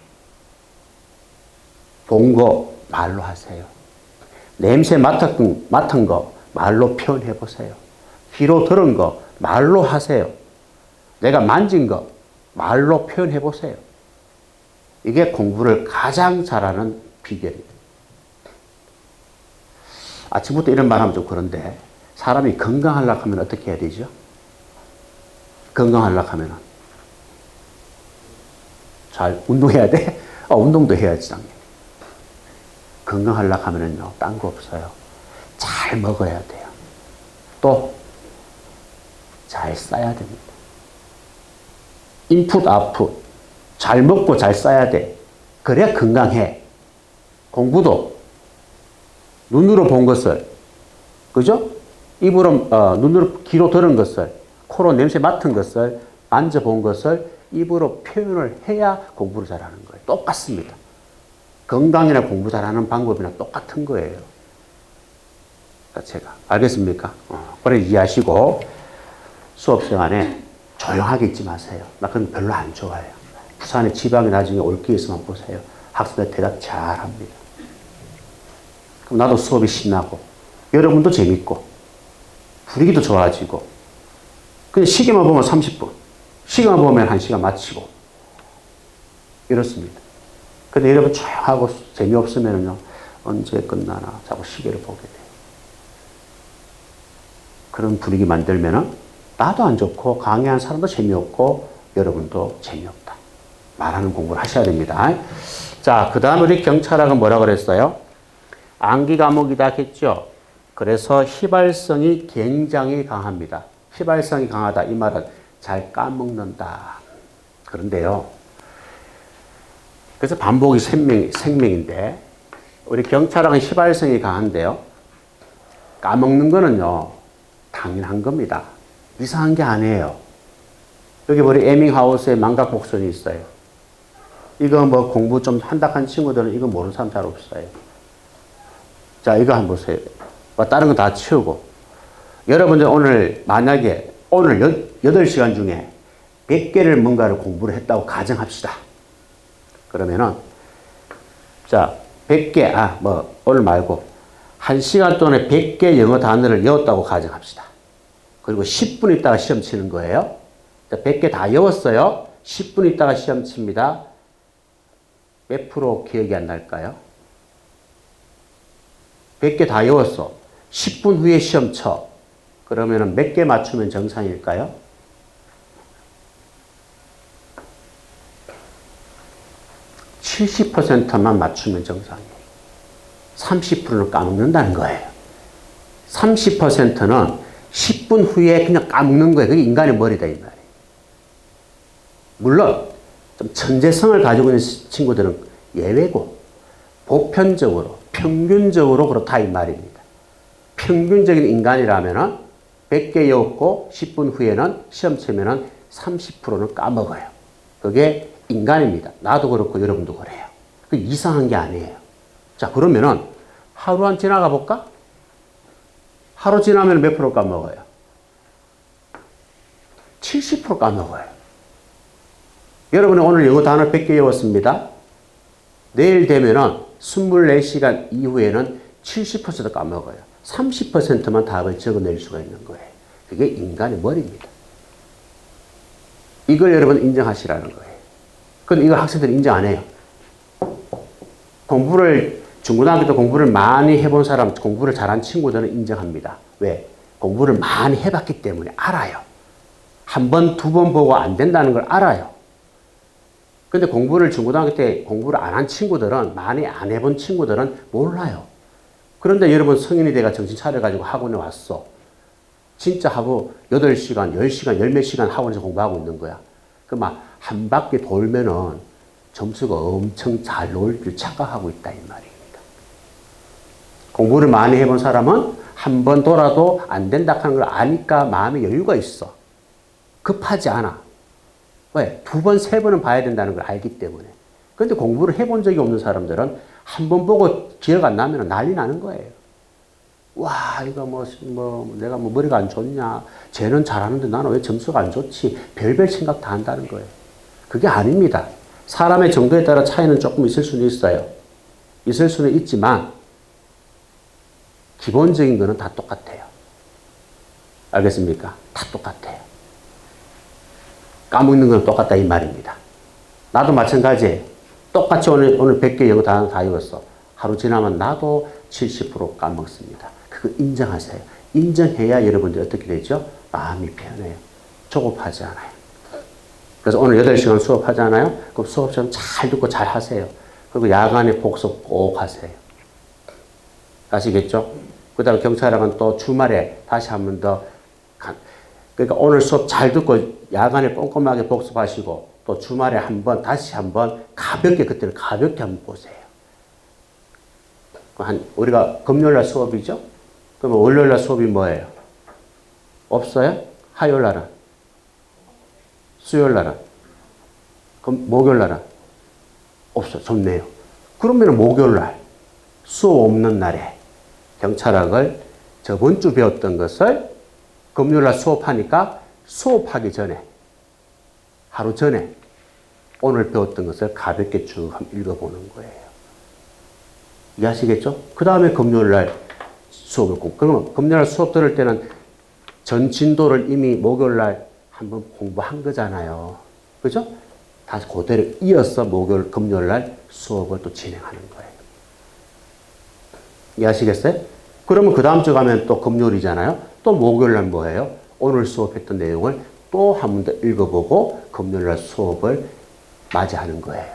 본 거 말로 하세요. 냄새 맡은 거 말로 표현해 보세요. 귀로 들은 거 말로 하세요. 내가 만진 거 말로 표현해 보세요. 이게 공부를 가장 잘하는 비결이에요. 아침부터 이런 말 하면 좀 그런데 사람이 건강하려고 하면 어떻게 해야 되죠? 건강하려고 하면 잘 운동해야 돼? 운동도 해야지 당연히. 건강하려고 하면은요, 딴 거 없어요. 잘 먹어야 돼요. 또 잘 싸야 됩니다. 인풋, 아웃풋. 잘 먹고 잘 싸야 돼. 그래야 건강해. 공부도 눈으로 본 것을, 그죠? 입으로, 눈으로, 귀로 들은 것을, 코로 냄새 맡은 것을, 만져본 것을 입으로 표현을 해야 공부를 잘하는 거예요. 똑같습니다. 건강이나 공부 잘하는 방법이나 똑같은 거예요. 자체가. 알겠습니까? 그래 이해하시고 수업 시간에 조용하게 있지 마세요. 나 그건 별로 안 좋아해요. 부산에 지방에 나중에 올 기회 있으면 보세요. 학생들 대답 잘합니다. 그럼 나도 수업이 신나고 여러분도 재밌고 분위기도 좋아지고 그냥 시계만 보면 30분 시계만 보면 1시간 마치고 이렇습니다. 근데 여러분 조용하고 재미없으면요 언제 끝나나 자꾸 시계를 보게 돼요. 그런 분위기 만들면은 나도 안 좋고 강의하는 사람도 재미없고 여러분도 재미없다. 말하는 공부를 하셔야 됩니다. 자, 그 다음 우리 경찰학은 뭐라 그랬어요? 암기 과목이다 했죠. 그래서 휘발성이 굉장히 강합니다. 휘발성이 강하다 이 말은 잘 까먹는다. 그런데요. 그래서 반복이 생명인데 우리 경찰학은 휘발성이 강한데요. 까먹는 거는요. 당연한 겁니다. 이상한 게 아니에요. 여기 우리 에밍하우스에 망각복선이 있어요. 이거 뭐 공부 좀 한다한 친구들은 이거 모르는 사람 잘 없어요. 자, 이거 한번 보세요. 다른 거 다 치우고. 여러분들 오늘 만약에 오늘 8시간 중에 100개를 뭔가를 공부를 했다고 가정합시다. 그러면은 자, 100개, 오늘 말고 1시간 동안에 100개 영어 단어를 외웠다고 가정합시다. 그리고 10분 있다가 시험 치는 거예요. 100개 다 외웠어요. 10분 있다가 시험 칩니다. 몇 프로 기억이 안 날까요? 100개 다 외웠어. 10분 후에 시험 쳐. 그러면 몇 개 맞추면 정상일까요? 70%만 맞추면 정상이에요. 30%는 까먹는다는 거예요. 30%는 10분 후에 그냥 까먹는 거예요. 그게 인간의 머리다 이 말이에요. 물론 좀 천재성을 가지고 있는 친구들은 예외고 보편적으로 평균적으로 그렇다 이 말입니다. 평균적인 인간이라면 100개 외웠고 10분 후에는 시험 치면 30%는 까먹어요. 그게 인간입니다. 나도 그렇고 여러분도 그래요. 그 이상한 게 아니에요. 자, 그러면은 하루 한 지나가 볼까? 하루 지나면 몇 프로 까먹어요? 70% 까먹어요. 여러분이 오늘 영어 단어 100개 외웠습니다. 내일 되면은 24시간 이후에는 70% 까먹어요. 30%만 답을 적어낼 수가 있는 거예요. 그게 인간의 머리입니다. 이걸 여러분 인정하시라는 거예요. 근데 이걸 학생들이 인정 안 해요. 중고등학교 때 공부를 많이 해본 사람, 공부를 잘한 친구들은 인정합니다. 왜? 공부를 많이 해봤기 때문에 알아요. 한 번, 두 번 보고 안 된다는 걸 알아요. 근데 중고등학교 때 공부를 안 한 친구들은, 많이 안 해본 친구들은 몰라요. 그런데 여러분 성인이 돼가 정신 차려가지고 학원에 왔어. 진짜 하고 8시간, 10시간, 열 몇 시간 학원에서 공부하고 있는 거야. 그 막 한 바퀴 돌면은 점수가 엄청 잘 나올 줄 착각하고 있다 이 말입니다. 공부를 많이 해본 사람은 한 번 돌아도 안 된다 하는 걸 아니까 마음에 여유가 있어. 급하지 않아. 왜? 2번, 3번은 봐야 된다는 걸 알기 때문에. 그런데 공부를 해본 적이 없는 사람들은 한 번 보고 기억 안 나면 난리 나는 거예요. 와, 이거 내가 머리가 안 좋냐. 쟤는 잘하는데 나는 왜 점수가 안 좋지. 별별 생각 다 한다는 거예요. 그게 아닙니다. 사람의 정도에 따라 차이는 조금 있을 수는 있어요. 있을 수는 있지만, 기본적인 거는 다 똑같아요. 알겠습니까? 다 똑같아요. 까먹는 건 똑같다 이 말입니다. 나도 마찬가지예요. 똑같이 오늘 100개 영어 단어 다 외웠어. 하루 지나면 나도 70% 까먹습니다. 그거 인정하세요. 인정해야 여러분들이 어떻게 되죠? 마음이 편해요. 조급하지 않아요. 그래서 오늘 8시간 수업하잖아요. 그럼 수업 시간 잘 듣고 잘 하세요. 그리고 야간에 복습 꼭 하세요. 아시겠죠? 그 다음에 경찰학은 또 주말에 다시 한 번 더 그러니까 오늘 수업 잘 듣고 야간에 꼼꼼하게 복습하시고 또 주말에 다시 한 번 그때는 가볍게 한번 보세요. 우리가 금요일날 수업이죠? 그러면 월요일날 수업이 뭐예요? 없어요? 화요일날은? 수요일날은? 그럼 목요일날은? 없어. 좋네요. 그러면 목요일날 수업 없는 날에 경찰학을 저번 주 배웠던 것을 금요일날 수업하니까 수업하기 전에 하루 전에 오늘 배웠던 것을 가볍게 쭉 읽어보는 거예요. 이해하시겠죠? 그 다음에 금요일날 수업을 그러면 금요일날 수업 들을 때는 전 진도를 이미 목요일날 한번 공부한 거잖아요. 그죠? 다시 그대로 이어서 금요일날 수업을 또 진행하는 거예요. 이해하시겠어요? 그러면 그 다음 주 가면 또 금요일이잖아요. 또 목요일날 뭐예요? 오늘 수업했던 내용을 또 한 번 더 읽어보고 금요일날 수업을 맞이하는 거예요.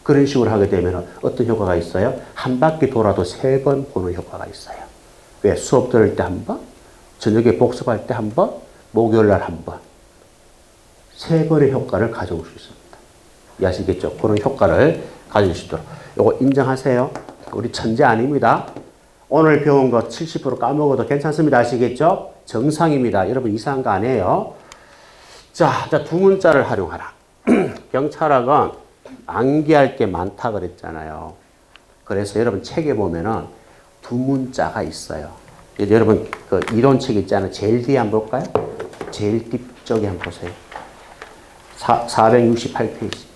그런 식으로 하게 되면 어떤 효과가 있어요? 한 바퀴 돌아도 3번 보는 효과가 있어요. 왜? 수업 들을 때 한 번, 저녁에 복습할 때 한 번, 목요일날 한 번. 3번의 효과를 가져올 수 있습니다. 이해하시겠죠? 그런 효과를 가질 수 있도록. 이거 인정하세요. 우리 천재 아닙니다. 오늘 배운 거 70% 까먹어도 괜찮습니다. 아시겠죠? 정상입니다. 여러분 이상한 거 아니에요. 자, 두 문자를 활용하라. 경찰학은 암기할 게 많다 그랬잖아요. 그래서 여러분 책에 보면은 2문자가 있어요. 여러분 그 이론책 있잖아요. 제일 뒤에 한번 볼까요? 제일 뒤쪽에 한번 보세요. 468페이지.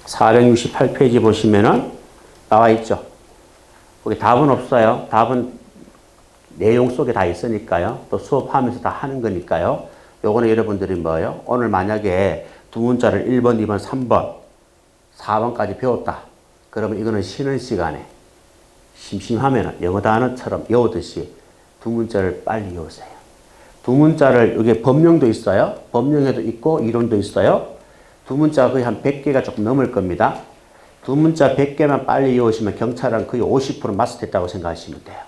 468페이지 보시면은 나와 있죠. 거기 답은 없어요. 답은 내용 속에 다 있으니까요. 또 수업하면서 다 하는 거니까요. 요거는 여러분들이 뭐예요? 오늘 만약에 2문자를 1번, 2번, 3번, 4번까지 배웠다. 그러면 이거는 쉬는 시간에 심심하면 영어 단어처럼 외우듯이 2문자를 빨리 외우세요. 두 문자를, 여기 법령도 있어요. 법령에도 있고, 이론도 있어요. 두 문자가 거의 한 100개가 조금 넘을 겁니다. 두 문자 100개만 빨리 외우시면 경찰은 거의 50% 마스터했다고 생각하시면 돼요.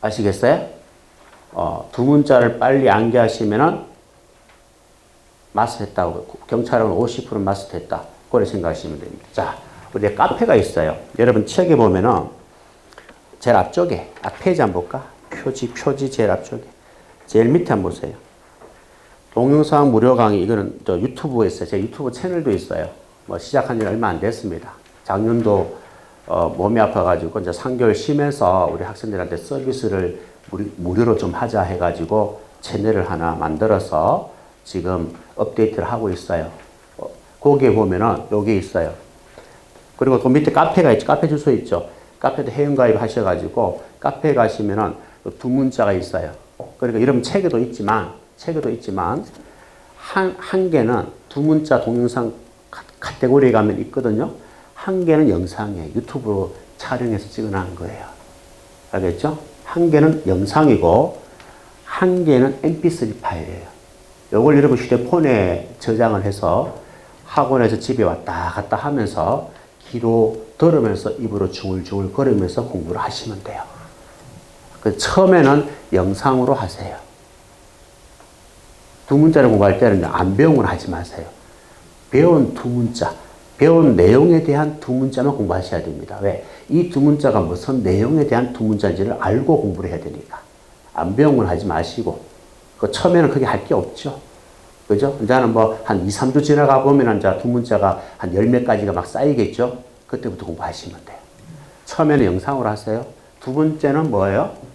아시겠어요? 두 문자를 빨리 암기하시면은 마스터했다고. 경찰은 50% 마스터했다. 그렇게 생각하시면 됩니다. 자, 우리 카페가 있어요. 여러분 책에 보면은 제일 앞쪽에, 페이지 한번 볼까? 표지 제일 앞쪽에. 제일 밑에 한번 보세요. 동영상 무료 강의, 이거는 저 유튜브에 있어요. 제 유튜브 채널도 있어요. 뭐 시작한 지 얼마 안 됐습니다. 작년도 몸이 아파가지고 이제 3개월 쉬면서 우리 학생들한테 서비스를 무료로 좀 하자 해가지고 채널을 하나 만들어서 지금 업데이트를 하고 있어요. 거기에 보면은 여기 있어요. 그리고 그 밑에 카페가 있죠. 카페 주소 있죠. 카페도 회원가입 하셔가지고 카페에 가시면은 두 문자가 있어요. 그러니까 이런 책에도 있지만 한 개는 두 문자 동영상 카테고리에 가면 있거든요. 한 개는 영상이에요. 유튜브로 촬영해서 찍어놓은 거예요. 알겠죠? 한 개는 영상이고 한 개는 mp3 파일이에요. 이걸 여러분 휴대폰에 저장을 해서 학원에서 집에 왔다 갔다 하면서 귀로 들으면서 입으로 중얼중얼 거리면서 공부를 하시면 돼요. 처음에는 영상으로 하세요. 두 문자를 공부할 때는 안 배운 건 하지 마세요. 배운 두 문자, 배운 내용에 대한 두 문자만 공부하셔야 됩니다. 왜? 이 두 문자가 무슨 내용에 대한 두 문자인지를 알고 공부를 해야 되니까. 안 배운 건 하지 마시고. 처음에는 그게 할 게 없죠. 그죠? 이제는 뭐 한 2, 3주 지나가 보면 이제 두 문자가 한 열 몇 가지가 막 쌓이겠죠? 그때부터 공부하시면 돼요. 처음에는 영상으로 하세요. 두 번째는 뭐예요?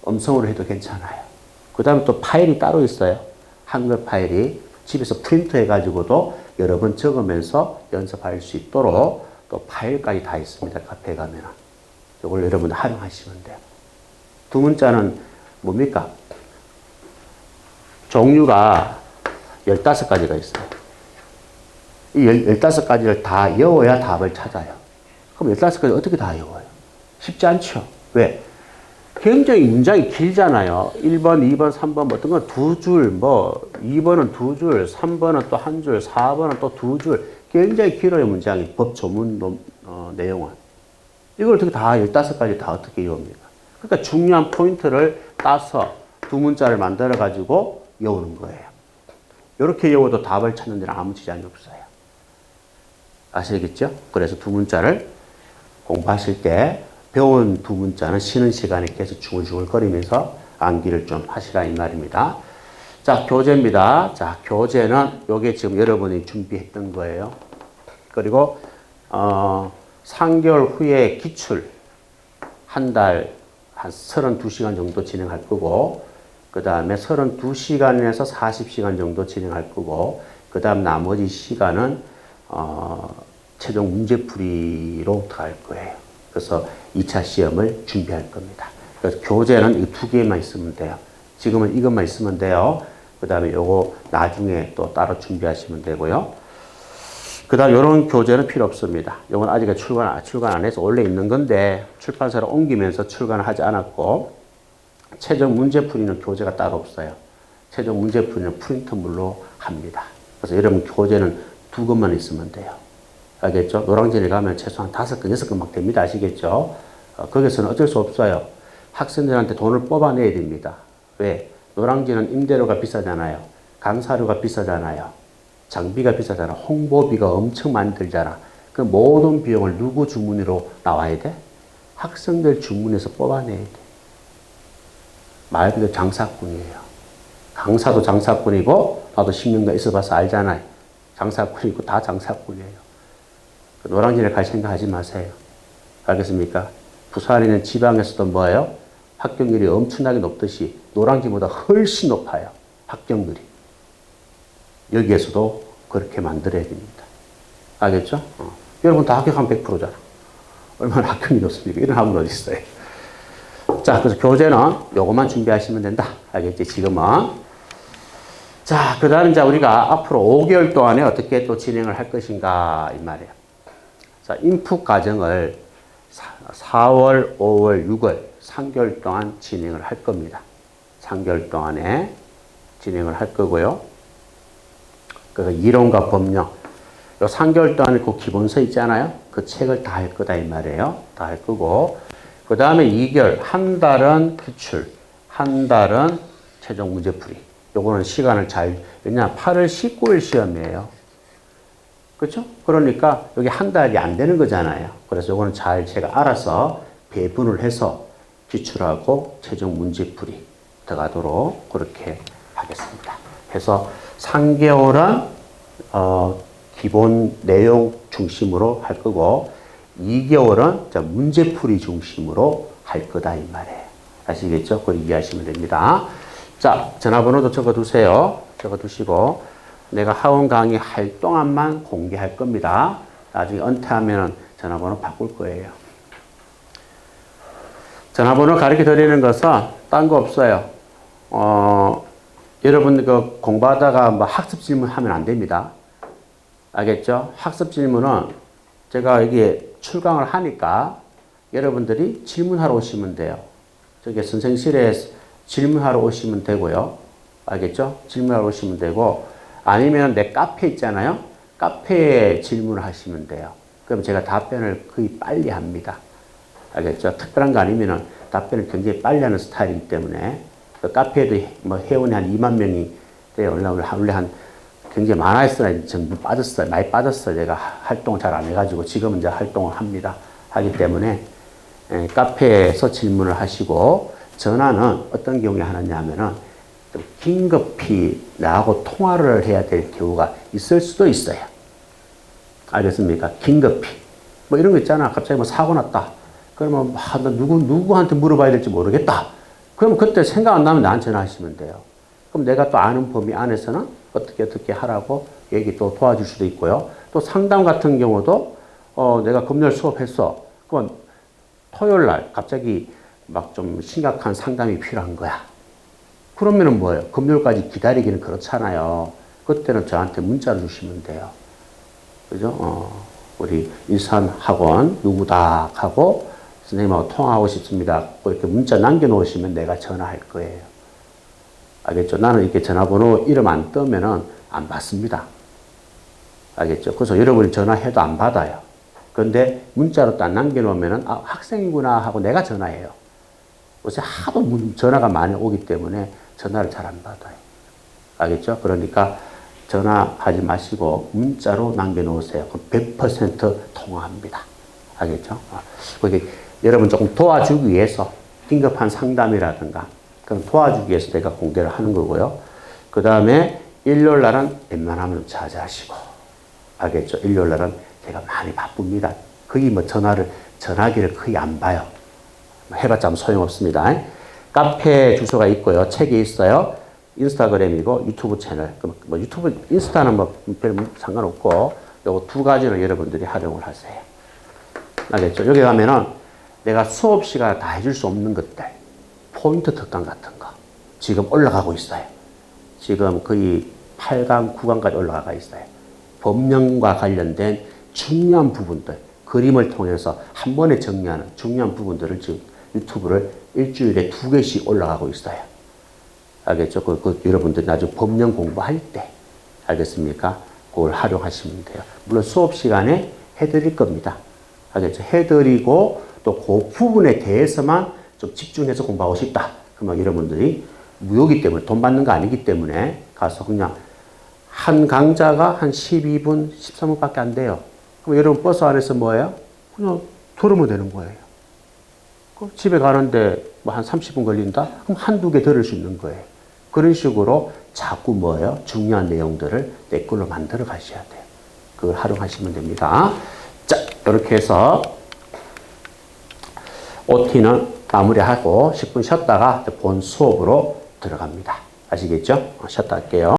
음성으로 해도 괜찮아요. 그 다음에 또 파일이 따로 있어요. 한글 파일이. 집에서 프린트 해가지고도 여러 번 적으면서 연습할 수 있도록 또 파일까지 다 있습니다. 카페에 가면은. 이걸 여러분 활용하시면 돼요. 두 문자는 뭡니까? 종류가 15가지가 있어요. 이 15가지를 다 외워야 답을 찾아요. 그럼 15가지 어떻게 다 외워요? 쉽지 않죠. 왜? 굉장히 문장이 길잖아요. 1번, 2번, 3번, 어떤 건 두 줄, 2번은 두 줄, 3번은 또 한 줄, 4번은 또 두 줄. 굉장히 길어요, 문장이. 법 조문 내용은. 이걸 어떻게 다 15가지 다 어떻게 외웁니까? 그러니까 중요한 포인트를 따서 두 문자를 만들어가지고 외우는 거예요. 이렇게 외워도 답을 찾는 데는 아무 지장이 없어요. 아시겠죠? 그래서 두 문자를 공부하실 때 배운 두 문자는 쉬는 시간에 계속 중얼중얼거리면서 암기를 좀 하시라 이 말입니다. 자, 교재입니다. 자, 교재는 요게 지금 여러분이 준비했던 거예요. 그리고 3개월 후에 기출 한 달 한 32시간 정도 진행할 거고 그 다음에 32시간에서 40시간 정도 진행할 거고 그 다음 나머지 시간은 최종 문제풀이로 갈 거예요. 그래서 2차 시험을 준비할 겁니다. 그래서 교재는 이 두 개만 있으면 돼요. 지금은 이것만 있으면 돼요. 그 다음에 요거 나중에 또 따로 준비하시면 되고요. 그 다음 요런 교재는 필요 없습니다. 요건 아직 출간 안 해서 원래 있는 건데 출판사로 옮기면서 출간을 하지 않았고 최종 문제풀이는 교재가 따로 없어요. 최종 문제풀이는 프린터물로 합니다. 그래서 여러분 교재는 두 것만 있으면 돼요. 알겠죠? 노량진에 가면 최소한 5건, 6건 막 됩니다. 아시겠죠? 거기서는 어쩔 수 없어요. 학생들한테 돈을 뽑아내야 됩니다. 왜? 노량진은 임대료가 비싸잖아요. 강사료가 비싸잖아요. 장비가 비싸잖아. 홍보비가 엄청 많이 들잖아. 그 모든 비용을 누구 주머니로 나와야 돼? 학생들 주머니에서 뽑아내야 돼. 말 그대로 장사꾼이에요. 강사도 장사꾼이고 나도 10년간 있어봐서 알잖아요. 장사꾼이고 다 장사꾼이에요. 노량진에 갈 생각 하지 마세요. 알겠습니까? 부산에 있는 지방에서도 뭐예요? 합격률이 엄청나게 높듯이 노량진보다 훨씬 높아요. 합격률이. 여기에서도 그렇게 만들어야 됩니다. 알겠죠? 여러분 다 합격하면 100%잖아. 얼마나 합격률이 높습니까? 이런 학원 어디 있어요? 자, 그래서 교재는 요것만 준비하시면 된다. 알겠지? 지금은. 자, 그 다음 이제 우리가 앞으로 5개월 동안에 어떻게 또 진행을 할 것인가, 이 말이에요. 자, 인풋 과정을 4월, 5월, 6월, 3개월 동안 진행을 할 겁니다. 3개월 동안에 진행을 할 거고요. 그래서 이론과 법령, 요 3개월 동안에 그 기본서 있잖아요. 그 책을 다 할 거다 이 말이에요. 다 할 거고, 그 다음에 2개월, 한 달은 기출, 한 달은 최종 문제풀이. 요거는 시간을 왜냐 8월 19일 시험이에요. 그렇죠? 그러니까 여기 한 달이 안 되는 거잖아요. 그래서 요거는 제가 알아서 배분을 해서 기출하고 최종 문제풀이 들어가도록 그렇게 하겠습니다. 해서 3개월은 기본 내용 중심으로 할 거고 2개월은 문제풀이 중심으로 할 거다 이 말이에요. 아시겠죠? 그걸 이해하시면 됩니다. 자, 전화번호도 적어두세요. 적어두시고 내가 하원 강의 할 동안만 공개할 겁니다. 나중에 은퇴하면 전화번호 바꿀 거예요. 전화번호 가르쳐 드리는 것은 딴 거 없어요. 여러분 그 공부하다가 뭐 학습 질문 하면 안 됩니다. 알겠죠? 학습 질문은 제가 여기에 출강을 하니까 여러분들이 질문하러 오시면 돼요. 저기 선생실에 질문하러 오시면 되고요. 알겠죠? 질문하러 오시면 되고 아니면 내 카페 있잖아요. 카페에 질문을 하시면 돼요. 그럼 제가 답변을 거의 빨리 합니다. 알겠죠? 특별한 거 아니면은 답변을 굉장히 빨리 하는 스타일이기 때문에 그 카페에도 뭐 회원이 한 2만 명이 원래 한 굉장히 많아했어요. 전부 빠졌어요. 많이 빠졌어요. 제가 활동을 잘 안 해가지고 지금은 이제 활동을 합니다. 하기 때문에 카페에서 질문을 하시고 전화는 어떤 경우에 하느냐 하면은 좀 긴급히 나하고 통화를 해야 될 경우가 있을 수도 있어요. 알겠습니까? 긴급히. 뭐 이런 거 있잖아. 갑자기 뭐 사고 났다. 그러면 누구한테 물어봐야 될지 모르겠다. 그럼 그때 생각 안 나면 나한테 전화하시면 돼요. 그럼 내가 또 아는 범위 안에서는 어떻게 하라고 얘기 또 도와줄 수도 있고요. 또 상담 같은 경우도 내가 금요일 수업했어. 그럼 토요일 날 갑자기 막 좀 심각한 상담이 필요한 거야. 그러면은 뭐예요? 금요일까지 기다리기는 그렇잖아요. 그때는 저한테 문자를 주시면 돼요. 그죠? 우리 일산학원 누구다 하고 선생님하고 통화하고 싶습니다. 이렇게 문자 남겨놓으시면 내가 전화할 거예요. 알겠죠? 나는 이렇게 전화번호 이름 안 뜨면은 안 받습니다. 알겠죠? 그래서 여러분이 전화해도 안 받아요. 그런데 문자로 딱 남겨놓으면은 학생이구나 하고 내가 전화해요. 요새 하도 전화가 많이 오기 때문에 전화를 잘 안 받아요. 알겠죠? 그러니까 전화하지 마시고 문자로 남겨놓으세요. 그럼 100% 통화합니다. 알겠죠? 여러분 조금 도와주기 위해서 긴급한 상담이라든가 그럼 도와주기 위해서 내가 공개를 하는 거고요. 그 다음에 일요일 날은 웬만하면 자제하시고 알겠죠? 일요일 날은 제가 많이 바쁩니다. 거의 뭐 전화기를 거의 안 봐요. 해봤자 소용없습니다. 카페 주소가 있고요. 책이 있어요. 인스타그램이고 유튜브 채널. 뭐 유튜브, 인스타는 뭐 별 상관없고 요거 두 가지를 여러분들이 활용을 하세요. 알겠죠? 여기 가면은 내가 수업 시간에 다 해줄 수 없는 것들, 포인트 특강 같은 거 지금 올라가고 있어요. 지금 거의 8강, 9강까지 올라가 있어요. 법령과 관련된 중요한 부분들, 그림을 통해서 한 번에 정리하는 중요한 부분들을 지금 유튜브를 일주일에 2개씩 올라가고 있어요. 알겠죠? 여러분들 나중에 법령 공부할 때, 알겠습니까? 그걸 활용하시면 돼요. 물론 수업 시간에 해드릴 겁니다. 알겠죠? 해드리고 또 그 부분에 대해서만 좀 집중해서 공부하고 싶다. 그러면 여러분들이 무료이기 때문에 돈 받는 거 아니기 때문에 가서 그냥 한 강좌가 한 12분, 13분밖에 안 돼요. 그럼 여러분 버스 안에서 뭐예요? 그냥 들으면 되는 거예요. 그럼 집에 가는데 뭐 한 30분 걸린다? 그럼 한두 개 들을 수 있는 거예요. 그런 식으로 자꾸 뭐예요? 중요한 내용들을 내 걸로 만들어 가셔야 돼요. 그걸 활용하시면 됩니다. 자, 이렇게 해서 OT는 마무리하고 10분 쉬었다가 본 수업으로 들어갑니다. 아시겠죠? 쉬었다 할게요.